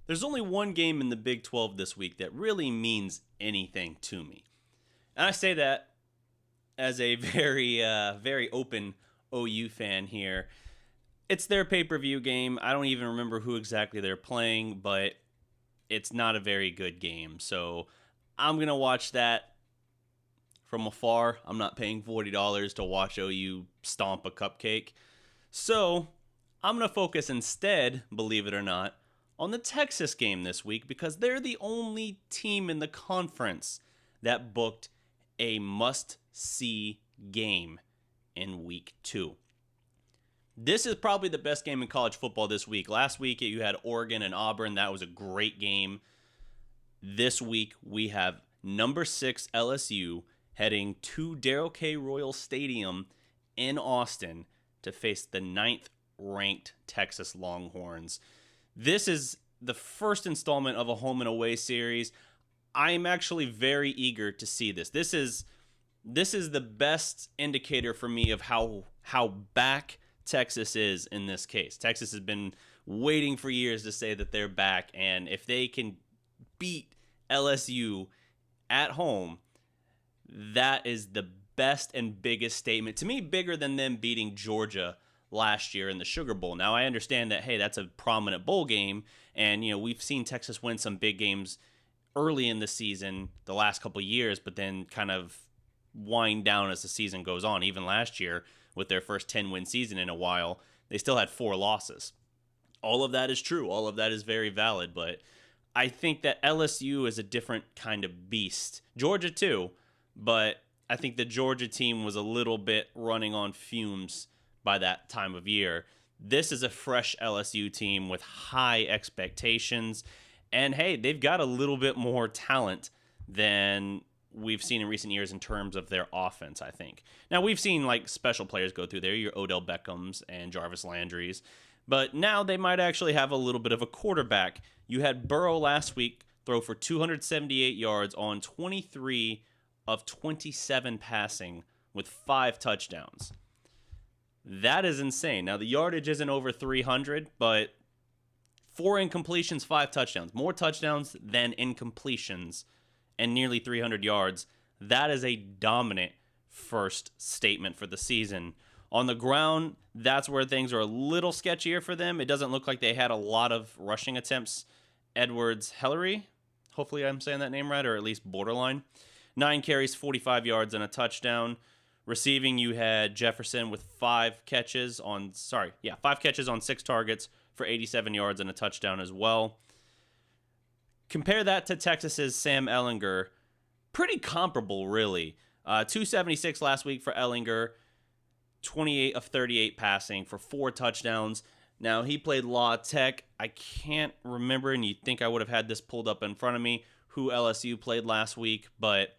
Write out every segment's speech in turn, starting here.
There's only one game in the Big 12 this week that really means anything to me. And I say that as a very open OU fan here. It's their pay-per-view game. I don't even remember who exactly they're playing, but it's not a very good game. So I'm going to watch that from afar. I'm not paying $40 to watch OU stomp a cupcake. So I'm going to focus instead, believe it or not, on the Texas game this week because they're the only team in the conference that booked a must-see game in week 2. This is probably the best game in college football this week. Last week you had Oregon and Auburn. That was a great game. This week we have number 6 LSU heading to Darrell K. Royal Stadium in Austin to face the 9th ranked Texas Longhorns. This is the first installment of a home and away series. I am actually very eager to see this. This is the best indicator for me of how back Texas is in this case. Texas has been waiting for years to say that they're back, and if they can beat LSU at home, that is the best and biggest statement. To me, bigger than them beating Georgia last year in the Sugar Bowl. Now, I understand that, hey, that's a prominent bowl game, and we've seen Texas win some big games early in the season the last couple of years, but then kind of wind down as the season goes on. Even last year, with their first 10-win season in a while, they still had 4 losses. All of that is true. All of that is very valid, but I think that LSU is a different kind of beast. Georgia too, but I think the Georgia team was a little bit running on fumes by that time of year. This is a fresh LSU team with high expectations, and hey, they've got a little bit more talent than we've seen in recent years in terms of their offense, I think. Now, we've seen like special players go through there, your Odell Beckhams and Jarvis Landry's, but now they might actually have a little bit of a quarterback. You had Burrow last week throw for 278 yards on 23 of 27 passing with 5 touchdowns. That is insane. Now, the yardage isn't over 300, but 4 incompletions, 5 touchdowns. More touchdowns than incompletions and nearly 300 yards. That is a dominant first statement for the season. On the ground, that's where things are a little sketchier for them. It doesn't look like they had a lot of rushing attempts. Edwards-Helaire, hopefully I'm saying that name right, or at least borderline. 9 carries, 45 yards, and a touchdown. Receiving, you had Jefferson with 5 catches on 6 targets for 87 yards and a touchdown as well. Compare that to Texas's Sam Ehlinger. Pretty comparable, really. 276 last week for Ehlinger. 28 of 38 passing for 4 touchdowns. Now, he played La Tech. I can't remember, and you'd think I would have had this pulled up in front of me, who LSU played last week. But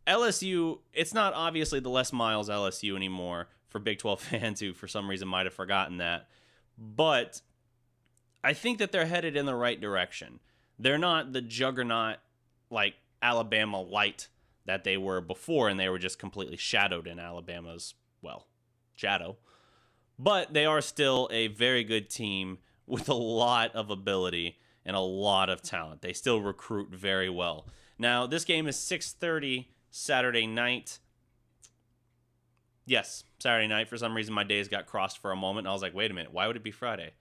LSU, it's not obviously the Les Miles LSU anymore for Big 12 fans who for some reason might have forgotten that. But I think that they're headed in the right direction. They're not the juggernaut like Alabama light that they were before, and they were just completely shadowed in Alabama's, shadow. But they are still a very good team with a lot of ability and a lot of talent. They still recruit very well. Now, this game is 6:30 Saturday night. Yes, Saturday night. For some reason, my days got crossed for a moment. And I was like, wait a minute, why would it be Friday?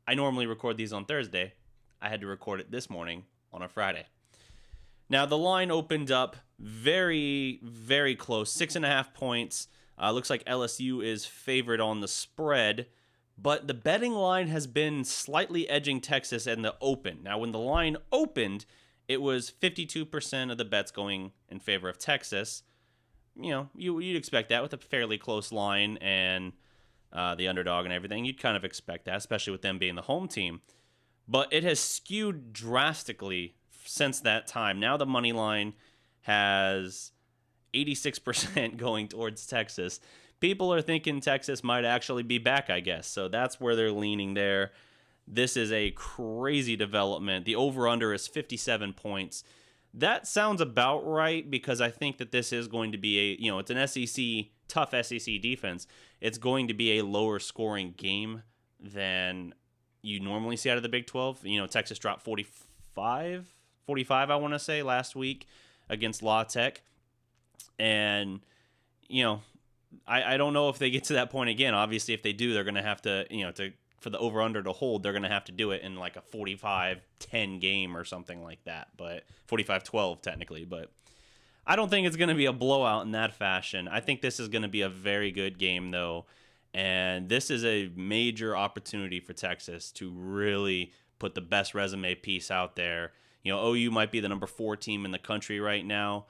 I normally record these on Thursday. I had to record it this morning on a Friday. Now, the line opened up very, very close. 6.5 points. Looks like LSU is favored on the spread, but the betting line has been slightly edging Texas in the open. Now, when the line opened, it was 52% of the bets going in favor of Texas. You'd expect that with a fairly close line and the underdog and everything. You'd kind of expect that, especially with them being the home team. But it has skewed drastically since that time. Now the money line has 86% going towards Texas. People are thinking Texas might actually be back, I guess. So that's where they're leaning there. This is a crazy development. The over-under is 57 points. That sounds about right because I think that this is going to be it's an tough SEC defense. It's going to be a lower scoring game than, you normally see out of the Big 12. Texas dropped 45, I want to say, last week against La Tech. And, I don't know if they get to that point again. Obviously, if they do, they're going to have to, for the over-under to hold, they're going to have to do it in like a 45-10 game or something like that. But 45-12 technically. But I don't think it's going to be a blowout in that fashion. I think this is going to be a very good game, though. And this is a major opportunity for Texas to really put the best resume piece out there. OU might be the number 4 team in the country right now,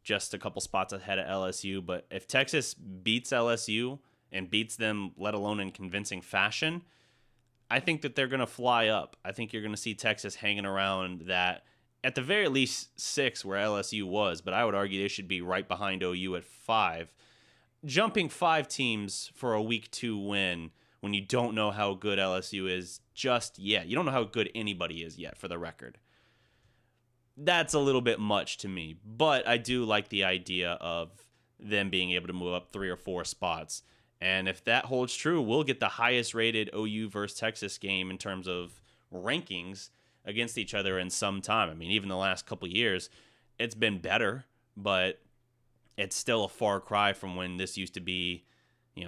just a couple spots ahead of LSU. But if Texas beats LSU and beats them, let alone in convincing fashion, I think that they're going to fly up. I think you're going to see Texas hanging around that, at the very least 6 where LSU was, but I would argue they should be right behind OU at 5. Jumping 5 teams for a week 2 win when you don't know how good LSU is just yet. You don't know how good anybody is yet, for the record. That's a little bit much to me, but I do like the idea of them being able to move up 3 or 4 spots. And if that holds true, we'll get the highest rated OU versus Texas game in terms of rankings against each other in some time. I mean, even the last couple years, it's been better, but it's still a far cry from when this used to be,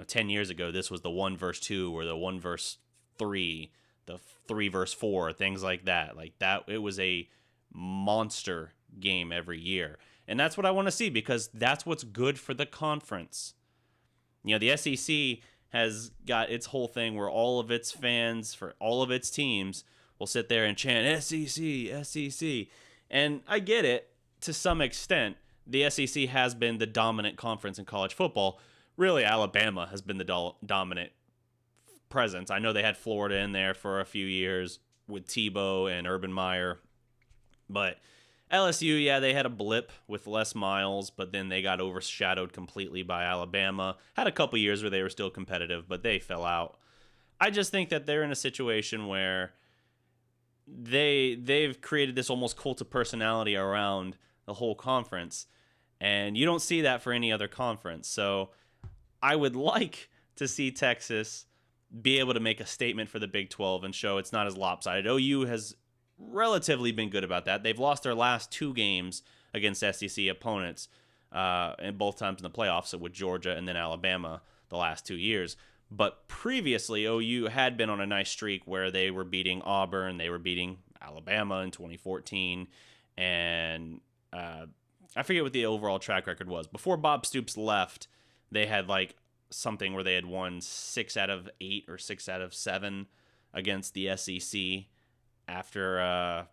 10 years ago. This was the 1 versus 2 or the 1 versus 3, the 3 versus 4, things like that. Like that, it was a monster game every year. And that's what I want to see, because that's what's good for the conference. The SEC has got its whole thing where all of its fans for all of its teams will sit there and chant SEC, SEC. And I get it to some extent. The SEC has been the dominant conference in college football. Really, Alabama has been the dominant presence. I know they had Florida in there for a few years with Tebow and Urban Meyer. But LSU, yeah, they had a blip with Les Miles, but then they got overshadowed completely by Alabama. Had a couple years where they were still competitive, but they fell out. I just think that they're in a situation where they've created this almost cult of personality around the whole conference, and you don't see that for any other conference. So I would like to see Texas be able to make a statement for the Big 12 and show it's not as lopsided. OU has relatively been good about that. They've lost their last 2 games against SEC opponents, and both times in the playoffs with Georgia and then Alabama the last 2 years. But previously, OU had been on a nice streak where they were beating Auburn, they were beating Alabama in 2014, and I forget what the overall track record was. Before Bob Stoops left, they had like something where they had won 6 out of 8 or 6 out of 7 against the SEC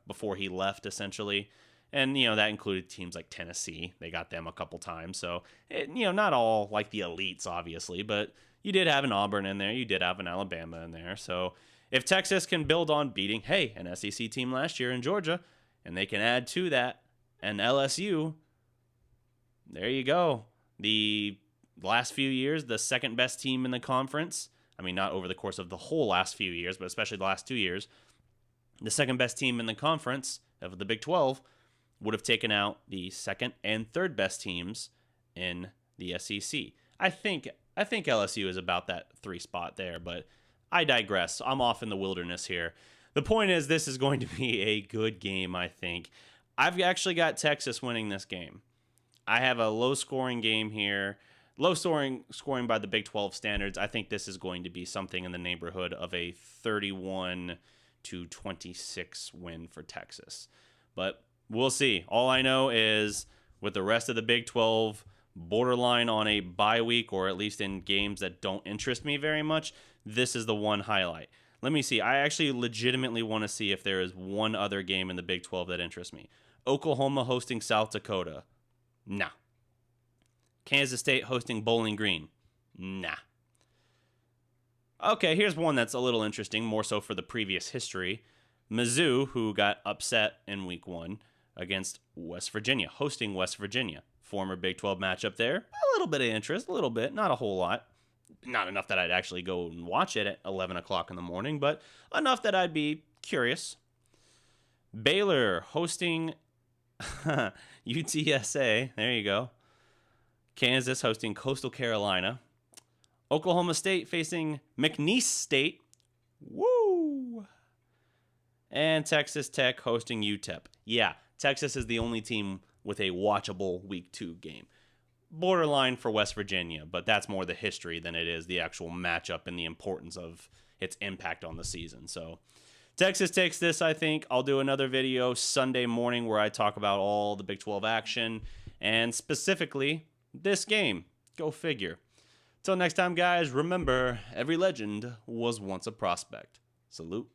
before he left, essentially. And, that included teams like Tennessee. They got them a couple times. So, not all like the elites, obviously, but you did have an Auburn in there. You did have an Alabama in there. So if Texas can build on beating, an SEC team last year in Georgia, and they can add to that an LSU, there you go. The last few years, the second best team in the conference. I mean, not over the course of the whole last few years, but especially the last 2 years. The second best team in the conference of the Big 12 would have taken out the second and third best teams in the SEC. I think LSU is about that 3 spot there, but I digress. I'm off in the wilderness here. The point is, this is going to be a good game, I think. I've actually got Texas winning this game. I have a low-scoring game here. Low-scoring by the Big 12 standards. I think this is going to be something in the neighborhood of a 31-26 win for Texas. But we'll see. All I know is with the rest of the Big 12 borderline on a bye week, or at least in games that don't interest me very much, this is the one highlight. Let me see. I actually legitimately want to see if there is one other game in the Big 12 that interests me. Oklahoma hosting South Dakota. Nah. Kansas State hosting Bowling Green. Nah. Okay, here's one that's a little interesting, more so for the previous history. Mizzou, who got upset in week 1 against West Virginia, hosting West Virginia. Former Big 12 matchup there. A little bit of interest, a little bit, not a whole lot. Not enough that I'd actually go and watch it at 11 o'clock in the morning, but enough that I'd be curious. Baylor hosting UTSA. There you go. Kansas hosting Coastal Carolina. Oklahoma State facing McNeese State. Woo! and Texas Tech hosting UTEP. Yeah, Texas is the only team with a watchable Week 2 game. Borderline for West Virginia, but that's more the history than it is the actual matchup and the importance of its impact on the season. So Texas takes this, I think. I'll do another video Sunday morning where I talk about all the Big 12 action and specifically this game. Go figure. Till next time, guys, remember, every legend was once a prospect. Salute.